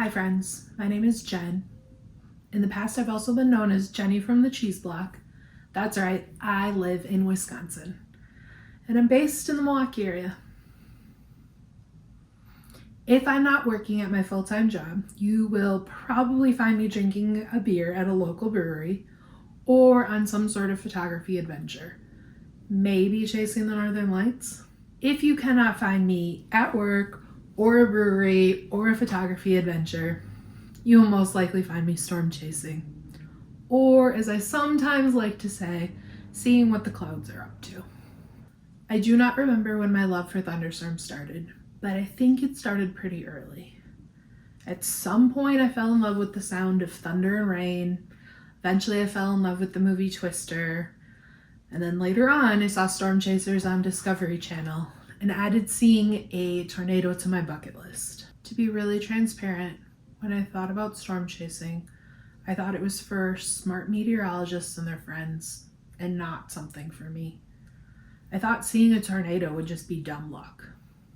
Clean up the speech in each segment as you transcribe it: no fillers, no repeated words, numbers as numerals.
Hi friends, my name is Jen. In the past, I've also been known as Jenny from the Cheese Block. That's right, I live in Wisconsin, and I'm based in the Milwaukee area. If I'm not working at my full-time job, you will probably find me drinking a beer at a local brewery or on some sort of photography adventure. Maybe chasing the Northern Lights. If you cannot find me at work or a brewery or a photography adventure, you will most likely find me storm chasing. Or, as I sometimes like to say, seeing what the clouds are up to. I do not remember when my love for thunderstorms started, but I think it started pretty early. At some point, I fell in love with the sound of thunder and rain. Eventually, I fell in love with the movie Twister. And then later on, I saw Storm Chasers on Discovery Channel and added seeing a tornado to my bucket list. To be really transparent, when I thought about storm chasing, I thought it was for smart meteorologists and their friends and not something for me. I thought seeing a tornado would just be dumb luck.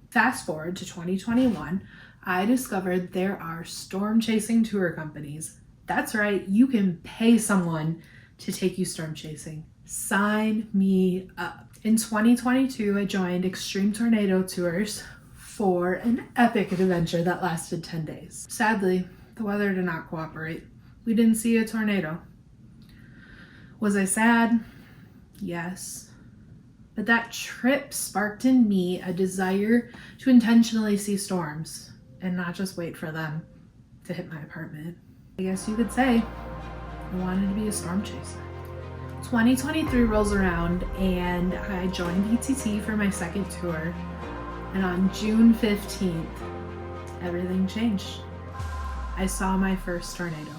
Fast forward to 2021, I discovered there are storm chasing tour companies. That's right, you can pay someone to take you storm chasing. Sign me up. In 2022, I joined Extreme Tornado Tours for an epic adventure that lasted 10 days. Sadly, the weather did not cooperate. We didn't see a tornado. Was I sad? Yes. But that trip sparked in me a desire to intentionally see storms and not just wait for them to hit my apartment. I guess you could say I wanted to be a storm chaser. 2023 rolls around and I joined ETT for my second tour, and on June 15th, everything changed. I saw my first tornado.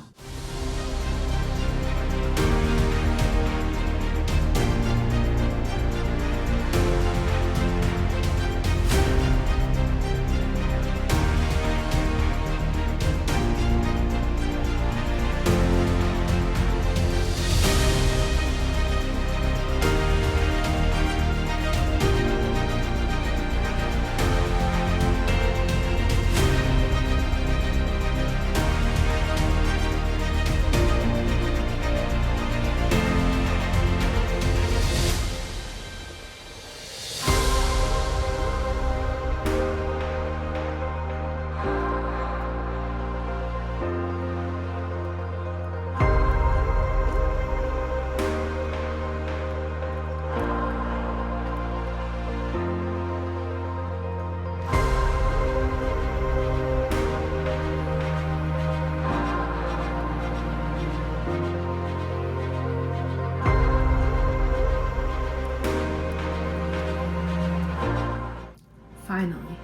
Finally,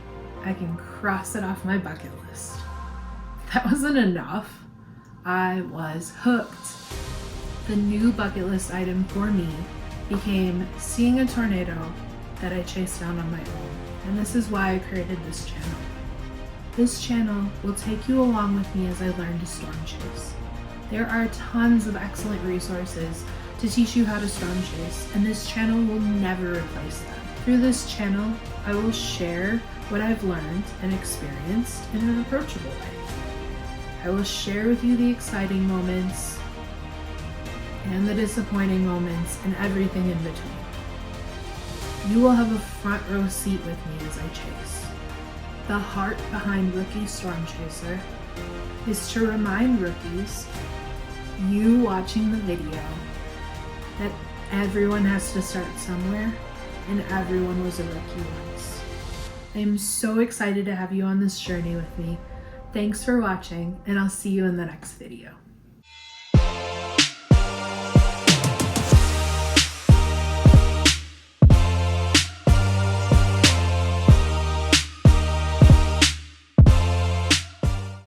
I can cross it off my bucket list. That wasn't enough. I was hooked. The new bucket list item for me became seeing a tornado that I chased down on my own. And this is why I created this channel. This channel will take you along with me as I learn to storm chase. There are tons of excellent resources to teach you how to storm chase, and this channel will never replace them. Through this channel, I will share what I've learned and experienced in an approachable way. I will share with you the exciting moments and the disappointing moments and everything in between. You will have a front row seat with me as I chase. The heart behind Rookie Storm Chaser is to remind rookies, you watching the video, that everyone has to start somewhere and everyone was a rookie once. I am so excited to have you on this journey with me. Thanks for watching, and I'll see you in the next video.